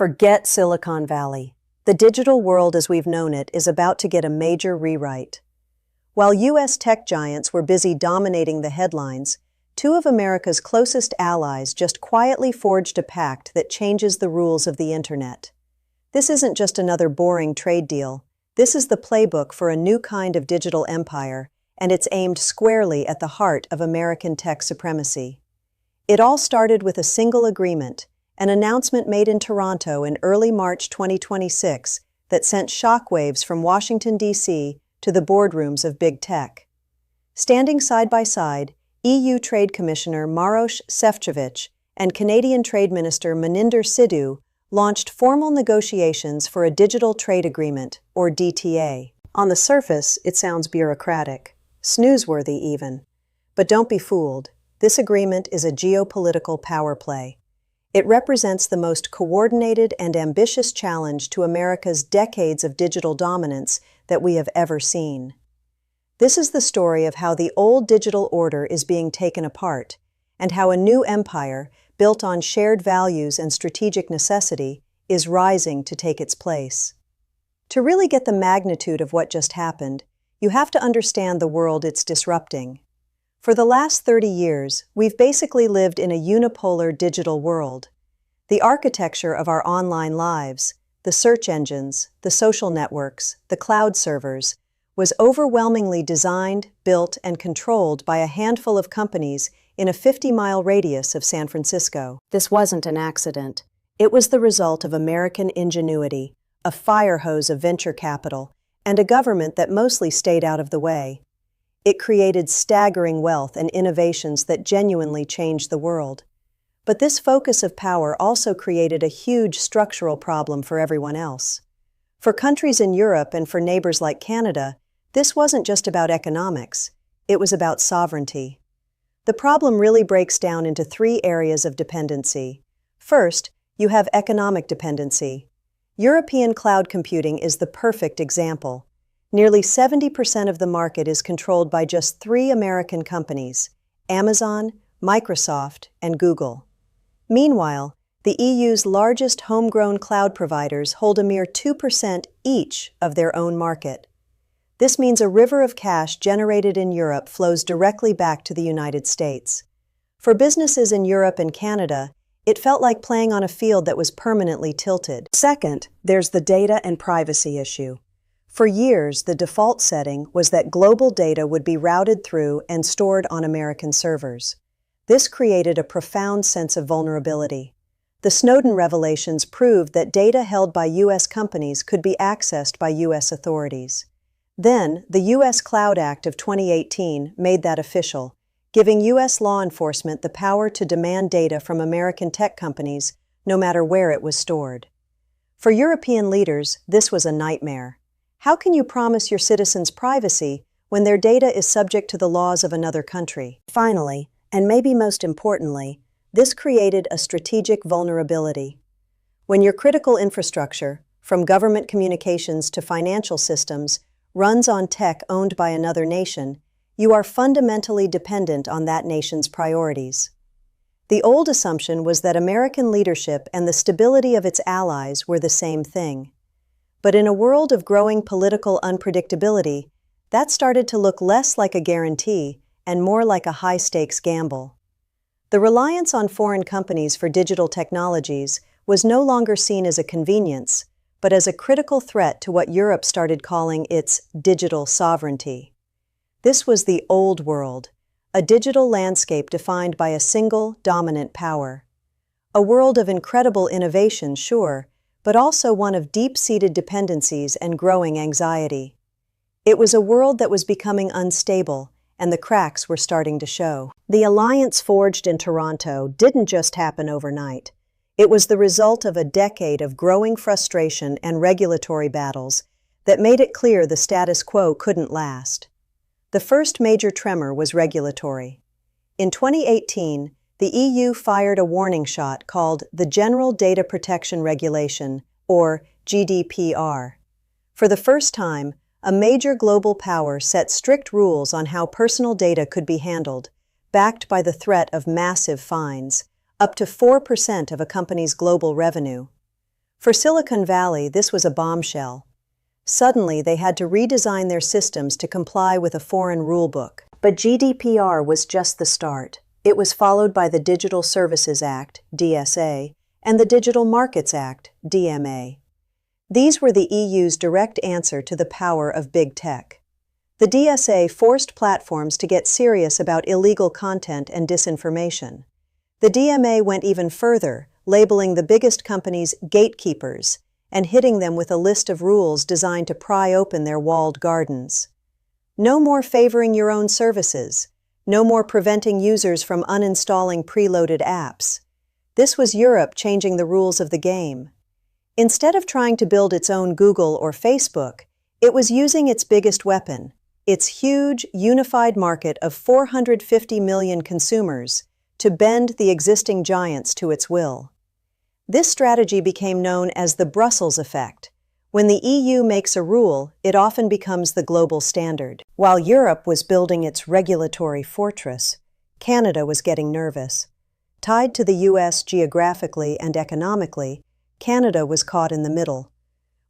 Forget Silicon Valley. The digital world as we've known it is about to get a major rewrite. While U.S. tech giants were busy dominating the headlines, two of America's closest allies just quietly forged a pact that changes the rules of the internet. This isn't just another boring trade deal. This is the playbook for a new kind of digital empire, and it's aimed squarely at the heart of American tech supremacy. It all started with a single agreement, an announcement made in Toronto in early March 2026 that sent shockwaves from Washington, D.C. to the boardrooms of big tech. Standing side by side, EU Trade Commissioner Maroš Šefčovič and Canadian Trade Minister Maninder Sidhu launched formal negotiations for a Digital Trade Agreement, or DTA. On the surface, it sounds bureaucratic, snoozeworthy even. But don't be fooled. This agreement is a geopolitical power play. It represents the most coordinated and ambitious challenge to America's decades of digital dominance that we have ever seen. This is the story of how the old digital order is being taken apart, and how a new empire, built on shared values and strategic necessity, is rising to take its place. To really get the magnitude of what just happened, you have to understand the world it's disrupting. For the last 30 years, we've basically lived in a unipolar digital world. The architecture of our online lives, the search engines, the social networks, the cloud servers, was overwhelmingly designed, built, and controlled by a handful of companies in a 50-mile radius of San Francisco. This wasn't an accident. It was the result of American ingenuity, a fire hose of venture capital, and a government that mostly stayed out of the way. It created staggering wealth and innovations that genuinely changed the world. But this focus of power also created a huge structural problem for everyone else. For countries in Europe and for neighbors like Canada, this wasn't just about economics, it was about sovereignty. The problem really breaks down into three areas of dependency. First, you have economic dependency. European cloud computing is the perfect example. Nearly 70% of the market is controlled by just three American companies: Amazon, Microsoft, and Google. Meanwhile, the EU's largest homegrown cloud providers hold a mere 2% each of their own market. This means a river of cash generated in Europe flows directly back to the United States. For businesses in Europe and Canada, it felt like playing on a field that was permanently tilted. Second, there's the data and privacy issue. For years, the default setting was that global data would be routed through and stored on American servers. This created a profound sense of vulnerability. The Snowden revelations proved that data held by U.S. companies could be accessed by U.S. authorities. Then, the U.S. Cloud Act of 2018 made that official, giving U.S. law enforcement the power to demand data from American tech companies, no matter where it was stored. For European leaders, this was a nightmare. How can you promise your citizens privacy when their data is subject to the laws of another country? Finally, and maybe most importantly, this created a strategic vulnerability. When your critical infrastructure, from government communications to financial systems, runs on tech owned by another nation, you are fundamentally dependent on that nation's priorities. The old assumption was that American leadership and the stability of its allies were the same thing. But in a world of growing political unpredictability, that started to look less like a guarantee and more like a high-stakes gamble. The reliance on foreign companies for digital technologies was no longer seen as a convenience, but as a critical threat to what Europe started calling its digital sovereignty. This was the old world, a digital landscape defined by a single, dominant power. A world of incredible innovation, sure, but also one of deep-seated dependencies and growing anxiety. It was a world that was becoming unstable, and the cracks were starting to show. The alliance forged in Toronto didn't just happen overnight. It was the result of a decade of growing frustration and regulatory battles that made it clear the status quo couldn't last. The first major tremor was regulatory. In 2018, the EU fired a warning shot called the General Data Protection Regulation, or GDPR. For the first time, a major global power set strict rules on how personal data could be handled, backed by the threat of massive fines, up to 4% of a company's global revenue. For Silicon Valley, this was a bombshell. Suddenly, they had to redesign their systems to comply with a foreign rulebook. But GDPR was just the start. It was followed by the Digital Services Act, DSA, and the Digital Markets Act, DMA. These were the EU's direct answer to the power of big tech. The DSA forced platforms to get serious about illegal content and disinformation. The DMA went even further, labeling the biggest companies gatekeepers and hitting them with a list of rules designed to pry open their walled gardens. No more favoring your own services. No more preventing users from uninstalling preloaded apps. This was Europe changing the rules of the game. Instead of trying to build its own Google or Facebook, it was using its biggest weapon, its huge, unified market of 450 million consumers, to bend the existing giants to its will. This strategy became known as the Brussels effect. When the EU makes a rule, it often becomes the global standard. While Europe was building its regulatory fortress, Canada was getting nervous. Tied to the US geographically and economically, Canada was caught in the middle.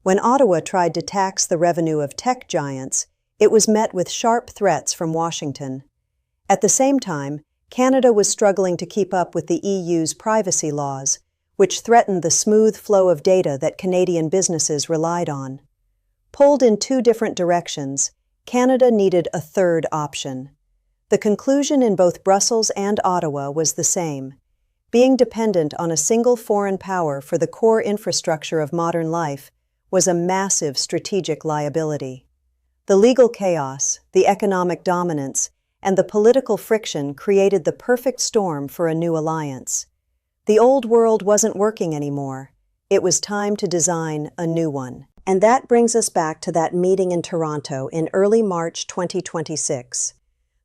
When Ottawa tried to tax the revenue of tech giants, it was met with sharp threats from Washington. At the same time, Canada was struggling to keep up with the EU's privacy laws, which threatened the smooth flow of data that Canadian businesses relied on. Pulled in two different directions, Canada needed a third option. The conclusion in both Brussels and Ottawa was the same. Being dependent on a single foreign power for the core infrastructure of modern life was a massive strategic liability. The legal chaos, the economic dominance, and the political friction created the perfect storm for a new alliance. The old world wasn't working anymore. It was time to design a new one. And that brings us back to that meeting in Toronto in early March 2026.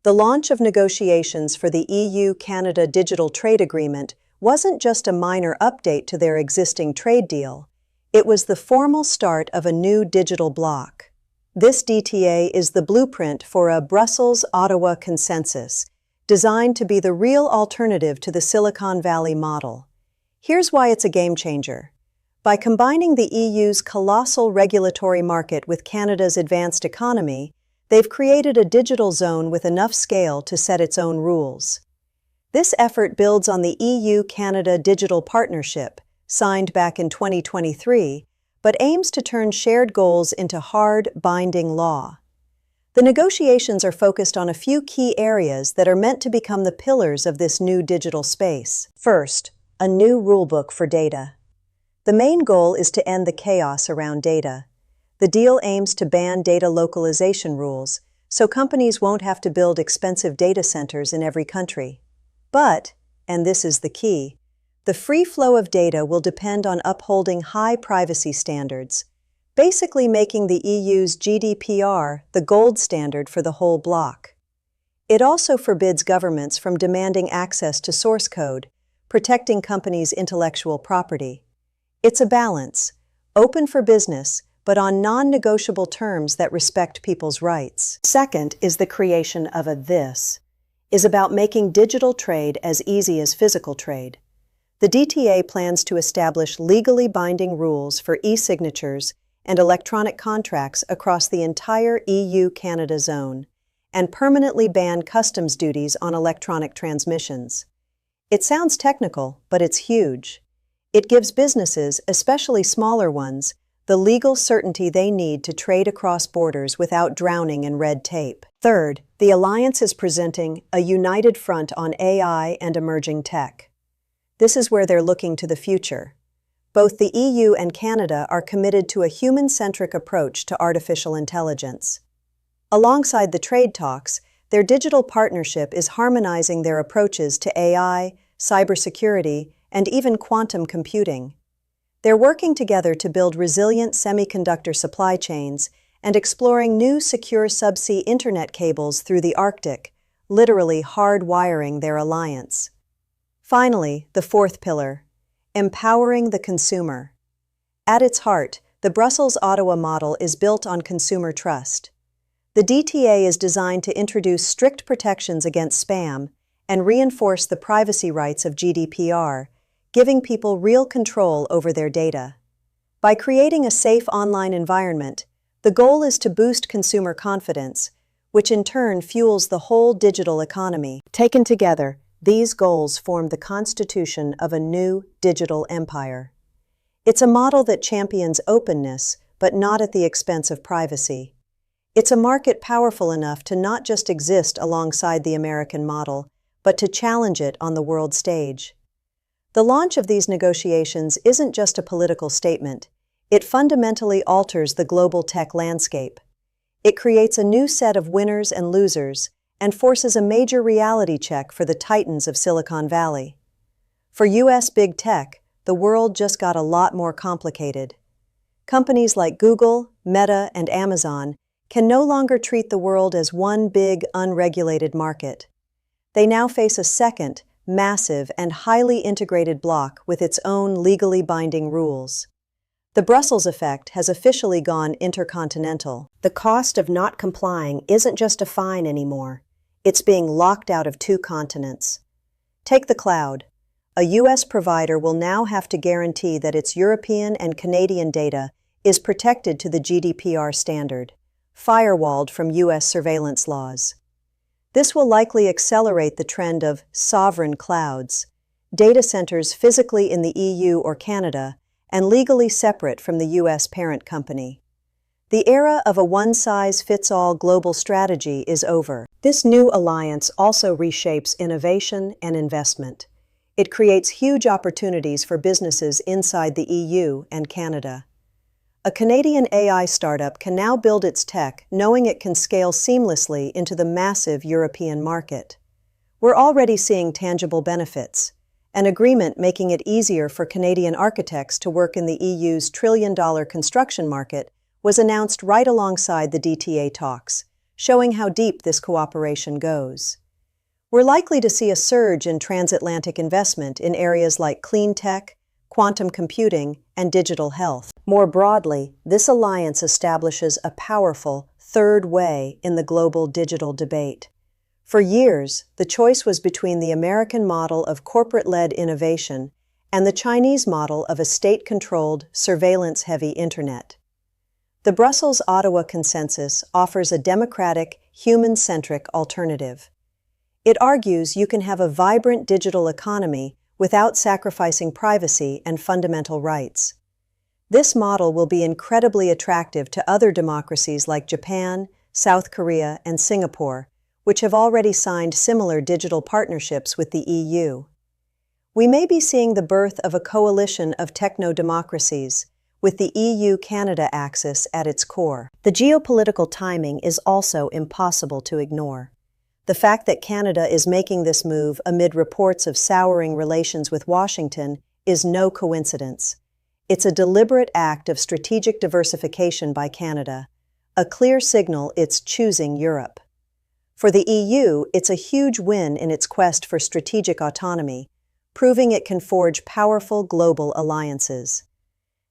The launch of negotiations for the EU-Canada Digital Trade Agreement wasn't just a minor update to their existing trade deal. It was the formal start of a new digital bloc. This DTA is the blueprint for a Brussels-Ottawa consensus, designed to be the real alternative to the Silicon Valley model. Here's why it's a game changer. By combining the EU's colossal regulatory market with Canada's advanced economy, they've created a digital zone with enough scale to set its own rules. This effort builds on the EU-Canada Digital Partnership, signed back in 2023, but aims to turn shared goals into hard, binding law. The negotiations are focused on a few key areas that are meant to become the pillars of this new digital space. First, a new rulebook for data. The main goal is to end the chaos around data. The deal aims to ban data localization rules, so companies won't have to build expensive data centers in every country. But, and this is the key, the free flow of data will depend on upholding high privacy standards, basically making the EU's GDPR the gold standard for the whole bloc. It also forbids governments from demanding access to source code, protecting companies' intellectual property. It's a balance, open for business, but on non-negotiable terms that respect people's rights. Second is the creation of a this, is about making digital trade as easy as physical trade. The DTA plans to establish legally binding rules for e-signatures and electronic contracts across the entire EU-Canada zone, and permanently ban customs duties on electronic transmissions. It sounds technical, but it's huge. It gives businesses, especially smaller ones, the legal certainty they need to trade across borders without drowning in red tape. Third, the Alliance is presenting a united front on AI and emerging tech. This is where they're looking to the future. Both the EU and Canada are committed to a human-centric approach to artificial intelligence. Alongside the trade talks, their digital partnership is harmonizing their approaches to AI, cybersecurity, and even quantum computing. They're working together to build resilient semiconductor supply chains and exploring new secure subsea internet cables through the Arctic, literally hard-wiring their alliance. Finally, the fourth pillar, empowering the consumer. At its heart, the Brussels-Ottawa model is built on consumer trust. The DTA is designed to introduce strict protections against spam and reinforce the privacy rights of GDPR, giving people real control over their data. By creating a safe online environment, the goal is to boost consumer confidence, which in turn fuels the whole digital economy. Taken together, these goals form the constitution of a new digital empire. It's a model that champions openness, but not at the expense of privacy. It's a market powerful enough to not just exist alongside the American model, but to challenge it on the world stage. The launch of these negotiations isn't just a political statement. It fundamentally alters the global tech landscape. It creates a new set of winners and losers and forces a major reality check for the titans of Silicon Valley. For U.S. big tech, the world just got a lot more complicated. Companies like Google, Meta, and Amazon can no longer treat the world as one big, unregulated market. They now face a second, massive, and highly integrated bloc with its own legally binding rules. The Brussels effect has officially gone intercontinental. The cost of not complying isn't just a fine anymore. It's being locked out of 2 continents. Take the cloud. A U.S. provider will now have to guarantee that its European and Canadian data is protected to the GDPR standard, firewalled from U.S. surveillance laws. This will likely accelerate the trend of sovereign clouds, data centers physically in the EU or Canada and legally separate from the U.S. parent company. The era of a one-size-fits-all global strategy is over. This new alliance also reshapes innovation and investment. It creates huge opportunities for businesses inside the EU and Canada. A Canadian AI startup can now build its tech knowing it can scale seamlessly into the massive European market. We're already seeing tangible benefits. An agreement making it easier for Canadian architects to work in the EU's trillion-dollar construction market was announced right alongside the DTA talks, showing how deep this cooperation goes. We're likely to see a surge in transatlantic investment in areas like clean tech, quantum computing, and digital health. More broadly, this alliance establishes a powerful third way in the global digital debate. For years, the choice was between the American model of corporate-led innovation and the Chinese model of a state-controlled, surveillance-heavy internet. The Brussels-Ottawa Consensus offers a democratic, human-centric alternative. It argues you can have a vibrant digital economy without sacrificing privacy and fundamental rights. This model will be incredibly attractive to other democracies like Japan, South Korea, and Singapore, which have already signed similar digital partnerships with the EU. We may be seeing the birth of a coalition of techno-democracies, with the EU-Canada axis at its core. The geopolitical timing is also impossible to ignore. The fact that Canada is making this move amid reports of souring relations with Washington is no coincidence. It's a deliberate act of strategic diversification by Canada, a clear signal it's choosing Europe. For the EU, it's a huge win in its quest for strategic autonomy, proving it can forge powerful global alliances.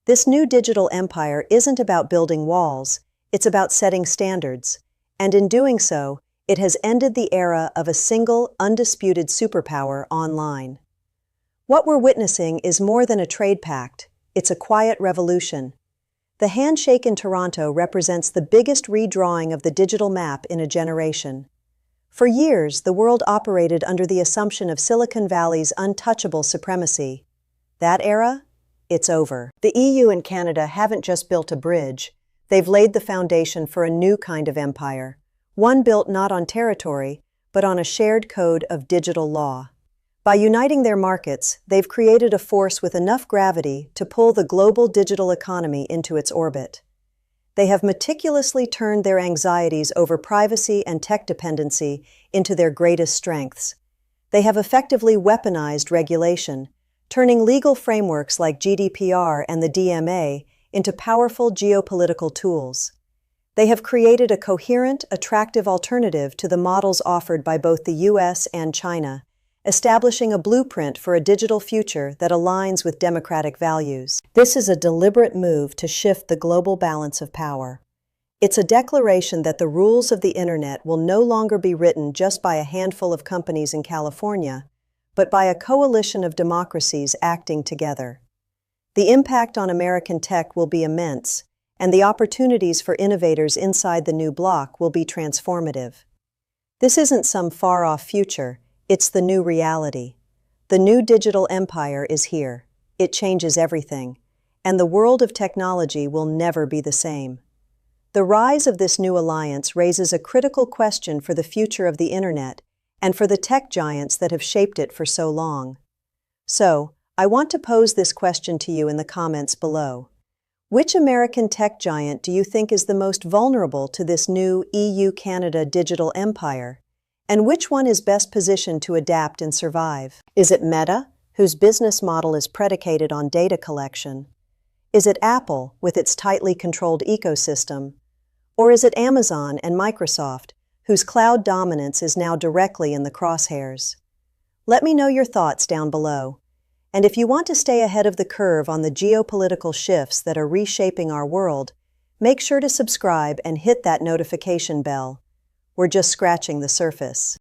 This new digital empire isn't about building walls, it's about setting standards, and in doing so, it has ended the era of a single, undisputed superpower online. What we're witnessing is more than a trade pact, it's a quiet revolution. The handshake in Toronto represents the biggest redrawing of the digital map in a generation. For years, the world operated under the assumption of Silicon Valley's untouchable supremacy. That era? It's over. The EU and Canada haven't just built a bridge, they've laid the foundation for a new kind of empire, one built not on territory, but on a shared code of digital law. By uniting their markets, they've created a force with enough gravity to pull the global digital economy into its orbit. They have meticulously turned their anxieties over privacy and tech dependency into their greatest strengths. They have effectively weaponized regulation, turning legal frameworks like GDPR and the DMA into powerful geopolitical tools. They have created a coherent, attractive alternative to the models offered by both the US and China, establishing a blueprint for a digital future that aligns with democratic values. This is a deliberate move to shift the global balance of power. It's a declaration that the rules of the internet will no longer be written just by a handful of companies in California, but by a coalition of democracies acting together. The impact on American tech will be immense, and the opportunities for innovators inside the new bloc will be transformative. This isn't some far-off future, it's the new reality. The new digital empire is here. It changes everything, and the world of technology will never be the same. The rise of this new alliance raises a critical question for the future of the Internet and for the tech giants that have shaped it for so long. So, I want to pose this question to you in the comments below. Which American tech giant do you think is the most vulnerable to this new EU-Canada digital empire? And which one is best positioned to adapt and survive? Is it Meta, whose business model is predicated on data collection? Is it Apple, with its tightly controlled ecosystem? Or is it Amazon and Microsoft, whose cloud dominance is now directly in the crosshairs? Let me know your thoughts down below. And if you want to stay ahead of the curve on the geopolitical shifts that are reshaping our world, make sure to subscribe and hit that notification bell. We're just scratching the surface.